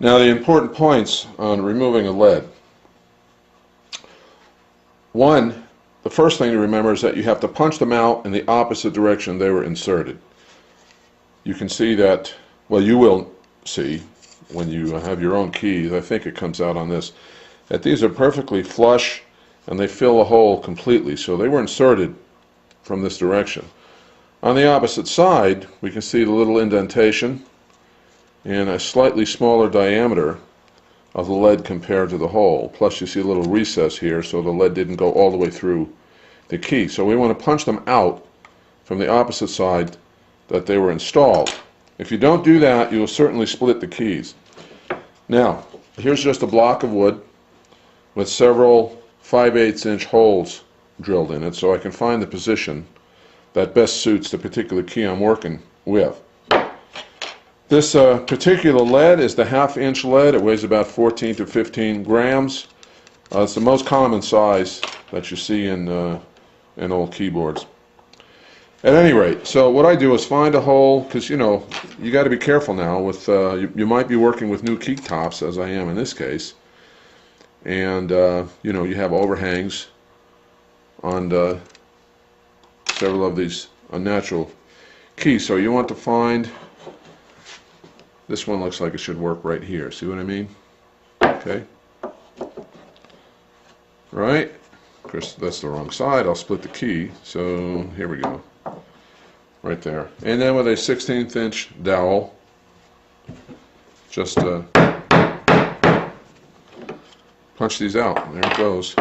Now the important points on removing a lead. One, the first thing to remember is that you have to punch them out in the opposite direction they were inserted. You can see that, well, you will see when you have your own keys, I think it comes out on this, that these are perfectly flush and they fill the hole completely, so they were inserted from this direction. On the opposite side, we can see the little indentation and a slightly smaller diameter of the lead compared to the hole. Plus you see a little recess here, so the lead didn't go all the way through the key. So we want to punch them out from the opposite side that they were installed. If you don't do that, you will certainly split the keys. Now, here's just a block of wood with several 5/8 inch holes drilled in it, so I can find the position that best suits the particular key I'm working with. This particular lead is the 1/2 inch lead. It weighs about 14 to 15 grams. It's the most common size that you see in old keyboards. At any rate, so what I do is find a hole, because you know, you got to be careful now with, you might be working with new key tops, as I am in this case, and you know, you have overhangs on several of these unnatural keys, so you want to find, this one looks like it should work right here, see what I mean? Okay. Right, of course that's the wrong side, I'll split the key, so here we go. Right there. And then with a 1/16 inch dowel, just punch these out. There it goes.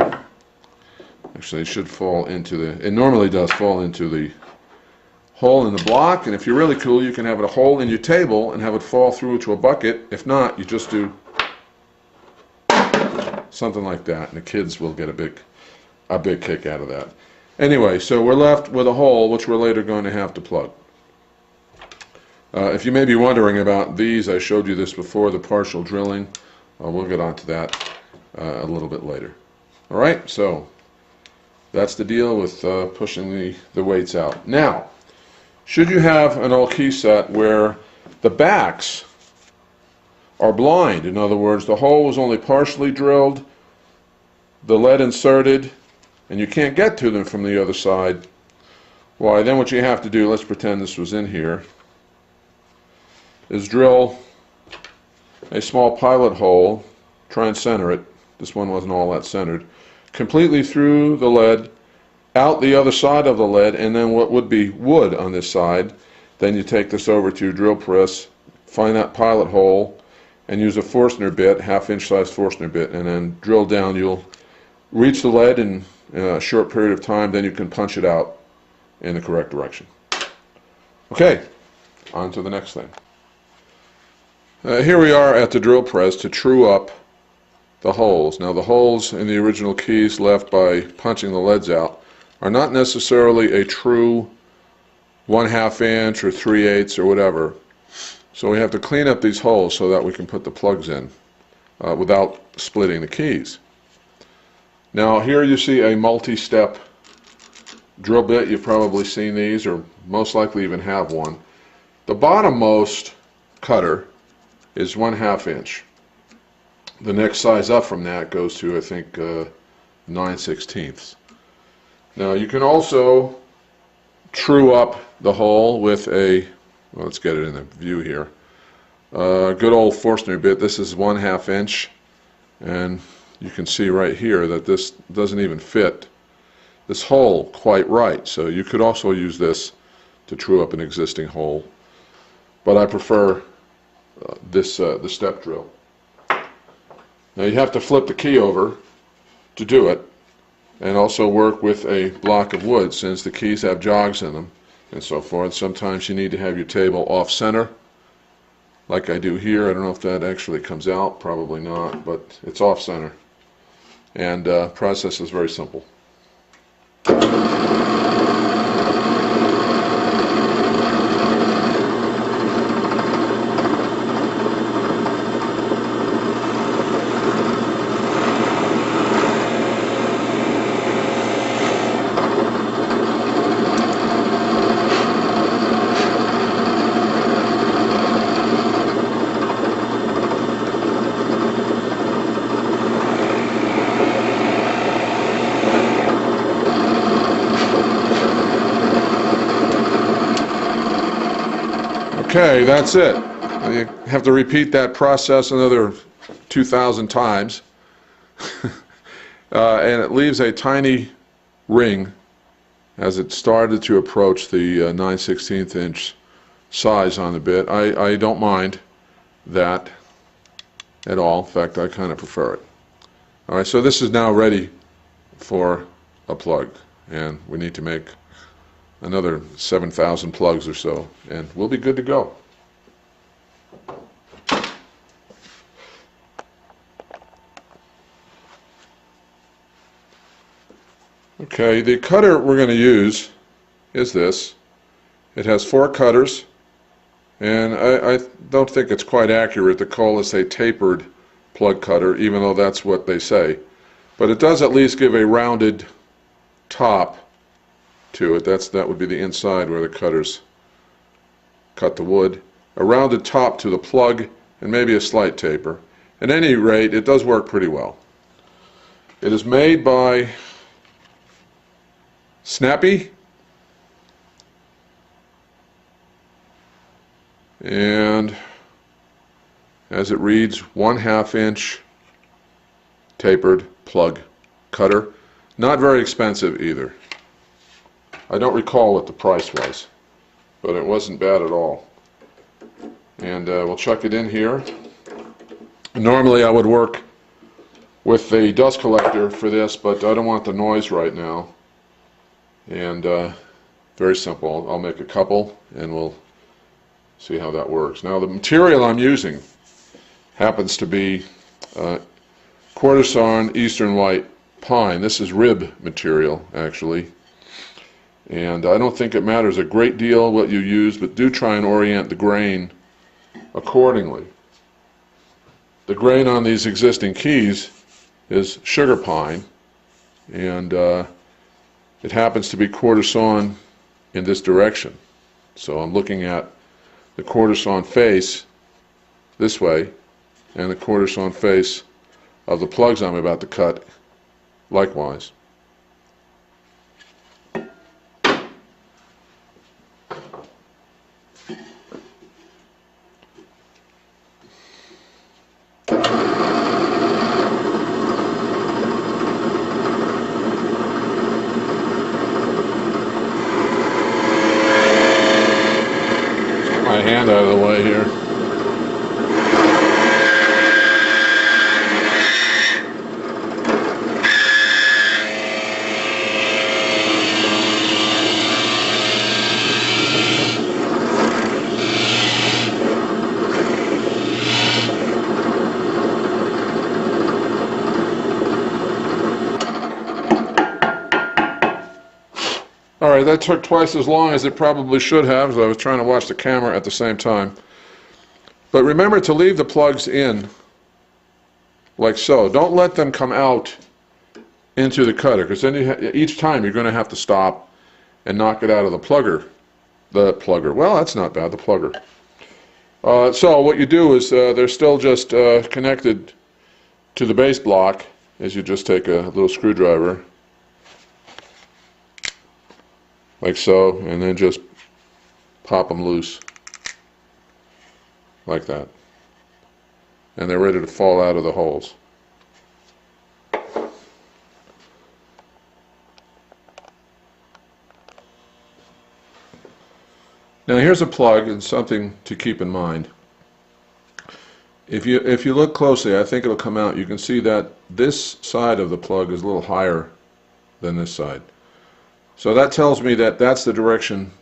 Actually, it should fall into the, it normally does fall into the hole in the block, and if you're really cool, you can have a hole in your table and have it fall through to a bucket. If not, you just do something like that, and the kids will get a big kick out of that. Anyway, so we're left with a hole which we're later going to have to plug. If you may be wondering about these, I showed you this before, the partial drilling. We'll get onto that a little bit later. Alright, so that's the deal with pushing the weights out. Now, should you have an old key set where the backs are blind, in other words, the hole was only partially drilled, the lead inserted, and you can't get to them from the other side, why, then what you have to do, let's pretend this was in here, is drill a small pilot hole, try and center it, this one wasn't all that centered, completely through the lead, out the other side of the lead, and then what would be wood on this side. Then you take this over to your drill press, find that pilot hole, and use a Forstner bit, 1/2 inch size Forstner bit, and then drill down. You'll reach the lead in a short period of time, then you can punch it out in the correct direction. Okay, on to the next thing. Here we are at the drill press to true up the holes. Now the holes in the original keys left by punching the leads out are not necessarily a true 1/2 inch or 3/8 or whatever. So we have to clean up these holes so that we can put the plugs in without splitting the keys. Now here you see a multi-step drill bit. You've probably seen these, or most likely even have one. The bottommost cutter is 1/2 inch. The next size up from that goes to, I think, 9/16. Now you can also true up the hole with a, well, let's get it in the view here, good old Forstner bit. This is 1/2 inch, and you can see right here that this doesn't even fit this hole quite right. So you could also use this to true up an existing hole, but I prefer the step drill. Now you have to flip the key over to do it, and also work with a block of wood, since the keys have jogs in them and so forth. Sometimes you need to have your table off center, like I do here. I don't know if that actually comes out, probably not, but it's off center, and process is very simple. Okay, that's it. You have to repeat that process another 2,000 times. And it leaves a tiny ring as it started to approach the 9/16 inch size on the bit. I don't mind that at all. In fact, I kind of prefer it. Alright, so this is now ready for a plug, and we need to make another 7,000 plugs or so, and we'll be good to go. Okay, the cutter we're going to use is this. It has 4 cutters, and I don't think it's quite accurate to call this a tapered plug cutter, even though that's what they say. But it does at least give a rounded top to it. That would be the inside where the cutters cut the wood. A rounded top to the plug, and maybe a slight taper. At any rate, it does work pretty well. It is made by Snappy, and as it reads, 1/2 inch tapered plug cutter. Not very expensive either. I don't recall what the price was, but it wasn't bad at all. And we'll chuck it in here. Normally I would work with the dust collector for this, but I don't want the noise right now. And very simple. I'll make a couple and we'll see how that works. Now the material I'm using happens to be quarter-sawn eastern white pine. This is rib material, actually. And I don't think it matters a great deal what you use, but do try and orient the grain accordingly. The grain on these existing keys is sugar pine, and it happens to be quarter-sawn in this direction. So I'm looking at the quarter-sawn face this way, and the quarter-sawn face of the plugs I'm about to cut likewise. My hand out of the way here. Alright, that took twice as long as it probably should have, as I was trying to watch the camera at the same time. But remember to leave the plugs in like so. Don't let them come out into the cutter, because then each time you're going to have to stop and knock it out of the plugger. Well, that's not bad, the plugger. So what you do is they're still just connected to the base block, as you just take a little screwdriver like so, and then just pop them loose like that, and they're ready to fall out of the holes. Now here's a plug, and something to keep in mind. If you look closely, I think it'll come out. You can see that this side of the plug is a little higher than this side. So that tells me that that's the direction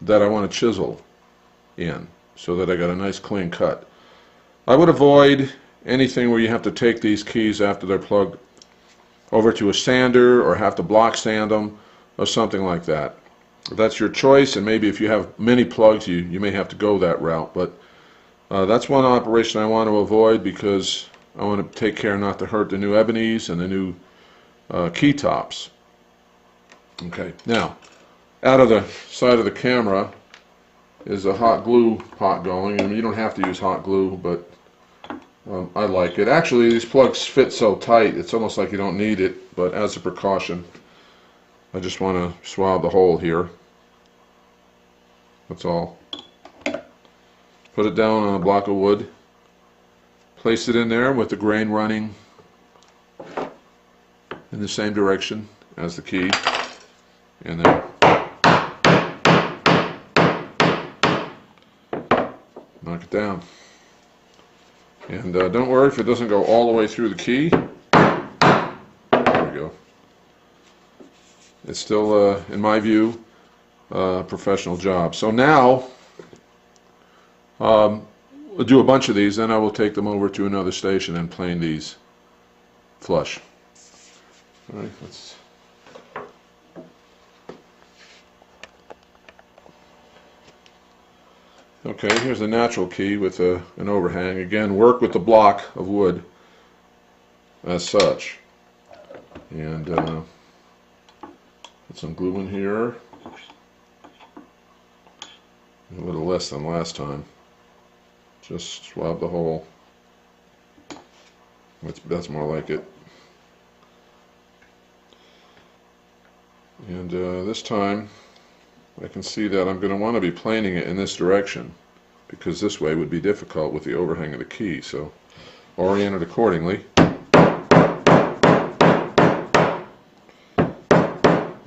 that I want to chisel in, so that I got a nice clean cut. I would avoid anything where you have to take these keys after they're plugged over to a sander or have to block sand them or something like that. If that's your choice, and maybe if you have many plugs you may have to go that route, but that's one operation I want to avoid, because I want to take care not to hurt the new ebonies and the new key tops. Okay, now out of the side of the camera is a hot glue pot going. I mean, you don't have to use hot glue, but I like it. Actually, these plugs fit so tight it's almost like you don't need it, but as a precaution I just want to swab the hole here. That's all. Put it down on a block of wood. Place it in there with the grain running in the same direction as the key. And then knock it down. And don't worry if it doesn't go all the way through the key. There we go. It's still, in my view, a professional job. So now, we'll do a bunch of these, then I will take them over to another station and plane these flush. All right, let's. Okay, here's a natural key with an overhang. Again, work with the block of wood as such. And put some glue in here. A little less than last time. Just swab the hole. That's more like it. And this time I can see that I'm going to want to be planing it in this direction, because this way would be difficult with the overhang of the key, so orient it accordingly. There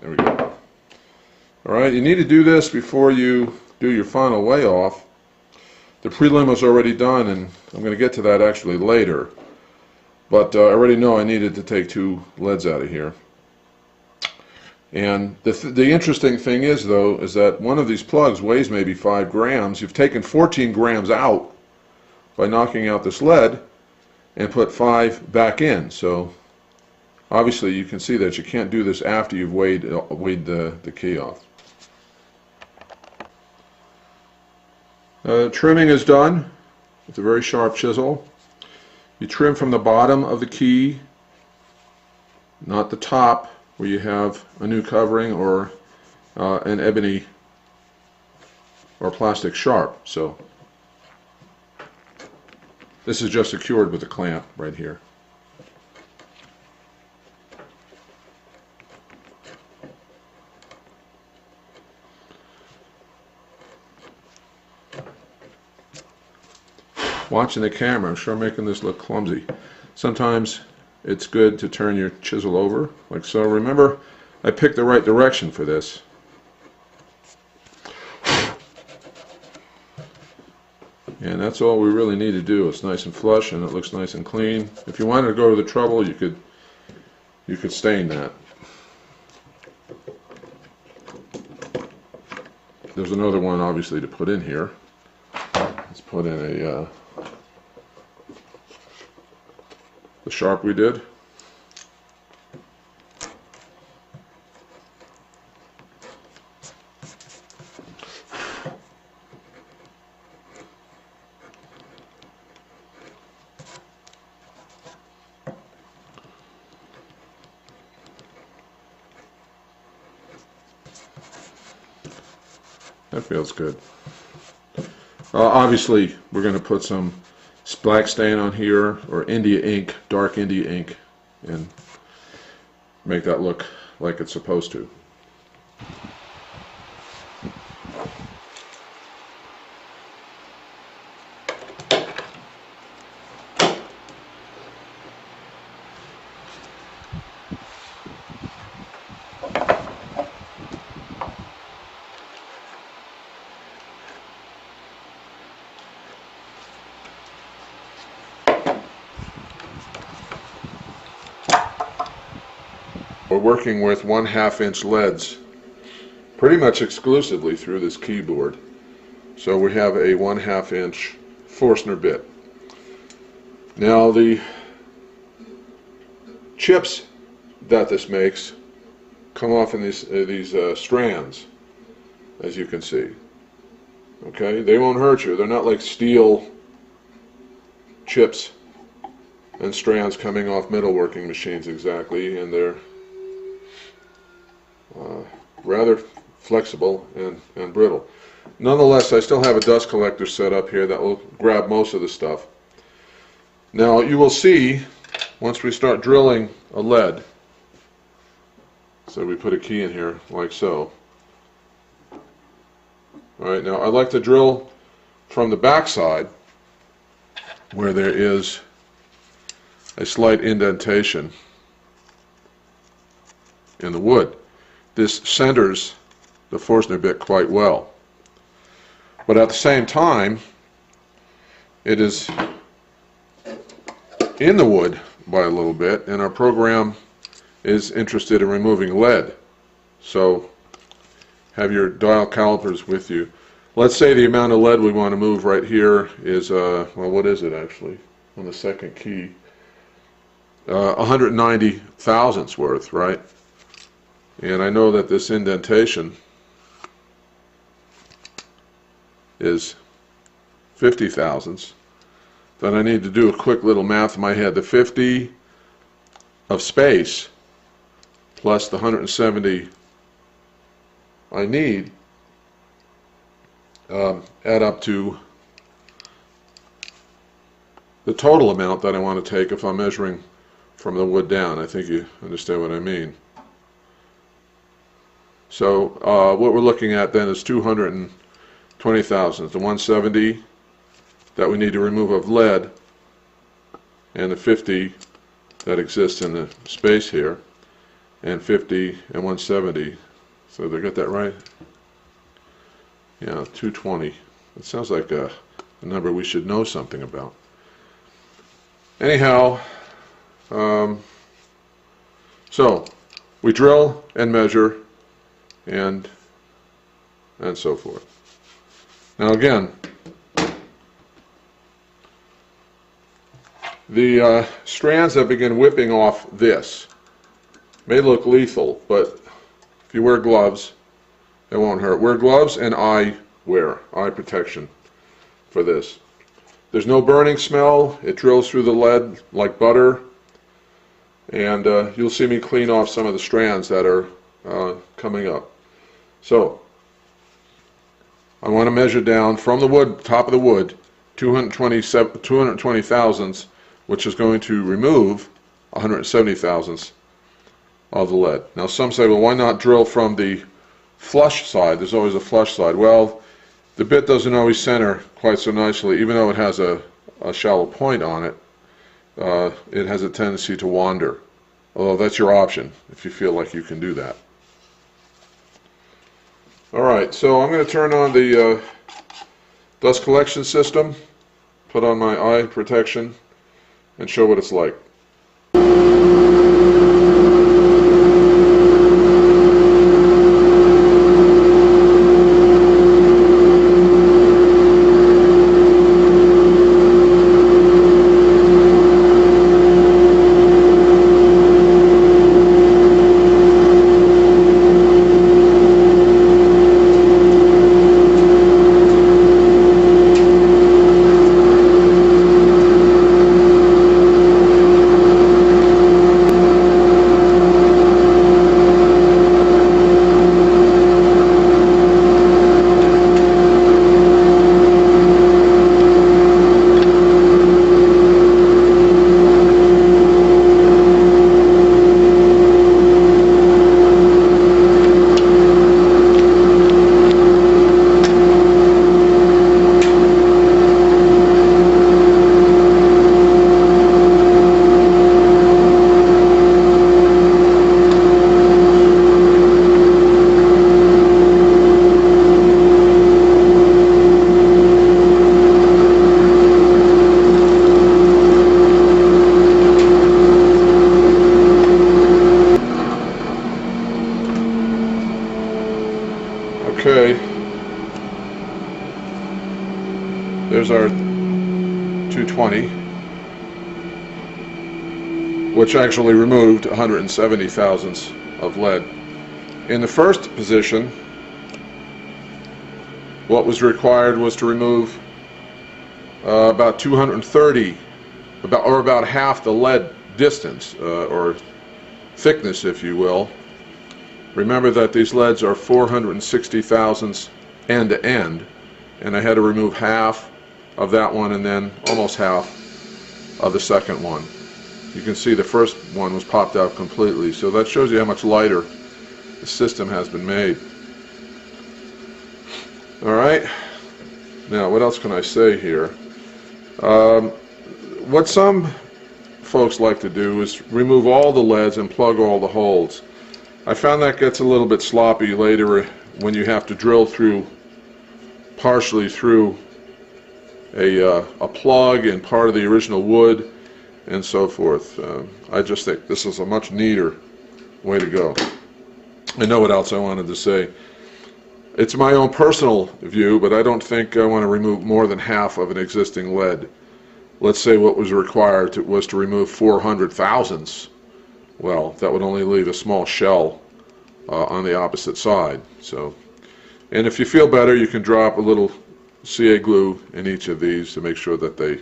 we go. Alright, you need to do this before you do your final weigh off. The prelim was already done, and I'm going to get to that actually later, but I already know I needed to take 2 leads out of here. And the interesting thing is, though, is that one of these plugs weighs maybe 5 grams. You've taken 14 grams out by knocking out this lead and put 5 back in. So obviously you can see that you can't do this after you've weighed the key off. Trimming is done with a very sharp chisel. You trim from the bottom of the key, not the top, where you have a new covering or an ebony or plastic sharp. So this is just secured with a clamp right here. Watching the camera, I'm sure making this look clumsy. Sometimes it's good to turn your chisel over, like so. Remember, I picked the right direction for this. And that's all we really need to do. It's nice and flush and it looks nice and clean. If you wanted to go to the trouble, you could stain that. There's another one obviously to put in here. Let's put in the sharp we did. That feels good. Obviously, we're going to put some black stain on here, or India ink, dark India ink, and make that look like it's supposed to. We're working with 1/2 inch leads pretty much exclusively through this keyboard. So we have a 1/2 inch Forstner bit. Now the chips that this makes come off in these strands, as you can see. Okay, they won't hurt you. They're not like steel chips and strands coming off metalworking machines exactly, and they're rather flexible and brittle. Nonetheless, I still have a dust collector set up here that will grab most of the stuff. Now you will see once we start drilling a lead, so we put a key in here like so. Alright, now I like to drill from the back side, where there is a slight indentation in the wood. This centers the Forstner bit quite well. But at the same time, it is in the wood by a little bit, and our program is interested in removing lead. So have your dial calipers with you. Let's say the amount of lead we want to move right here is, well, what is it actually on the second key? 190 thousandths worth, right? And I know that this indentation is 50 thousandths. Then I need to do a quick little math in my head. The 50 of space plus the 170 I need add up to the total amount that I want to take if I'm measuring from the wood down. I think you understand what I mean. So what we're looking at then is 220 thousandths, the 170 that we need to remove of lead, and the 50 that exists in the space here, and 50 and 170. So did I get that right? Yeah, 220. It sounds like a number we should know something about. Anyhow, so we drill and measure and so forth. Now again, the strands that begin whipping off this may look lethal, but if you wear gloves, it won't hurt. Wear gloves and eye protection for this. There's no burning smell. It drills through the lead like butter, and you'll see me clean off some of the strands that are coming up. So I want to measure down from the wood, top of the wood, 220 thousandths, which is going to remove 170 thousandths of the lead. Now some say, well, why not drill from the flush side? There's always a flush side. Well, the bit doesn't always center quite so nicely. Even though it has a shallow point on it, it has a tendency to wander. Although that's your option if you feel like you can do that. Alright, so I'm going to turn on the dust collection system, put on my eye protection, and show what it's like. Okay, there's our 220, which actually removed 170 thousandths of lead. In the first position, what was required was to remove about 230, or about half the lead distance, or thickness, if you will. Remember that these leads are 460 thousandths end to end, and I had to remove half of that one and then almost half of the second one. You can see the first one was popped out completely, so that shows you how much lighter the system has been made. Alright, Now, what else can I say here? What some folks like to do is remove all the leads and plug all the holes. I found that gets a little bit sloppy later when you have to drill through, partially through a plug and part of the original wood and so forth. I just think this is a much neater way to go. I know what else I wanted to say. It's my own personal view, but I don't think I want to remove more than half of an existing lead. Let's say what was required was to remove 400 thousandths. Well, that would only leave a small shell on the opposite side. So, and if you feel better, you can drop a little CA glue in each of these to make sure that they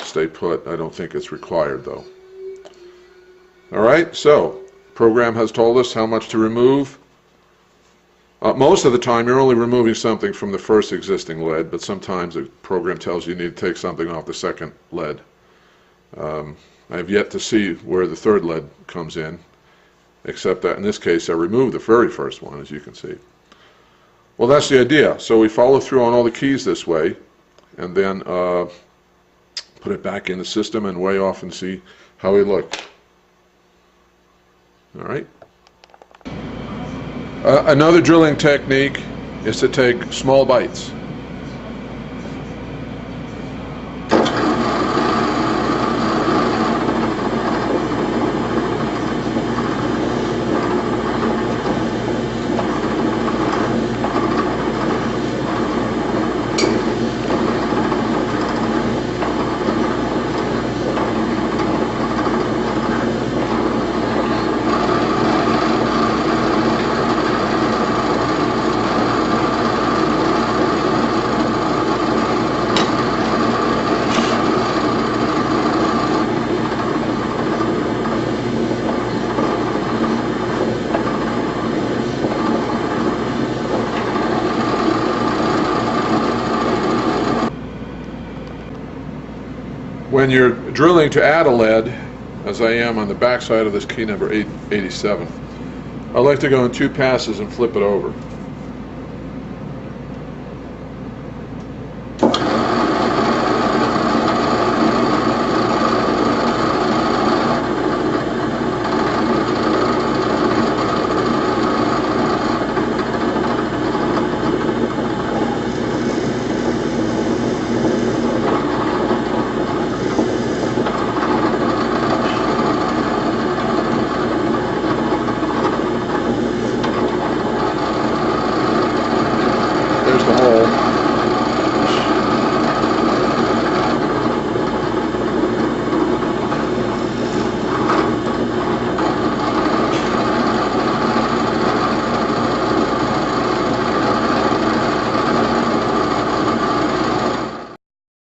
stay put. I don't think it's required though. Alright, so program has told us how much to remove. Most of the time you're only removing something from the first existing lead, but sometimes the program tells you need to take something off the second lead. I have yet to see where the third lead comes in, except that in this case I removed the very first one, as you can see. Well, that's the idea. So we follow through on all the keys this way, and then put it back in the system and weigh off and see how we look. All right. Another drilling technique is to take small bites. When you're drilling to add a lead, as I am on the back side of this key number 887, I like to go in 2 passes and flip it over.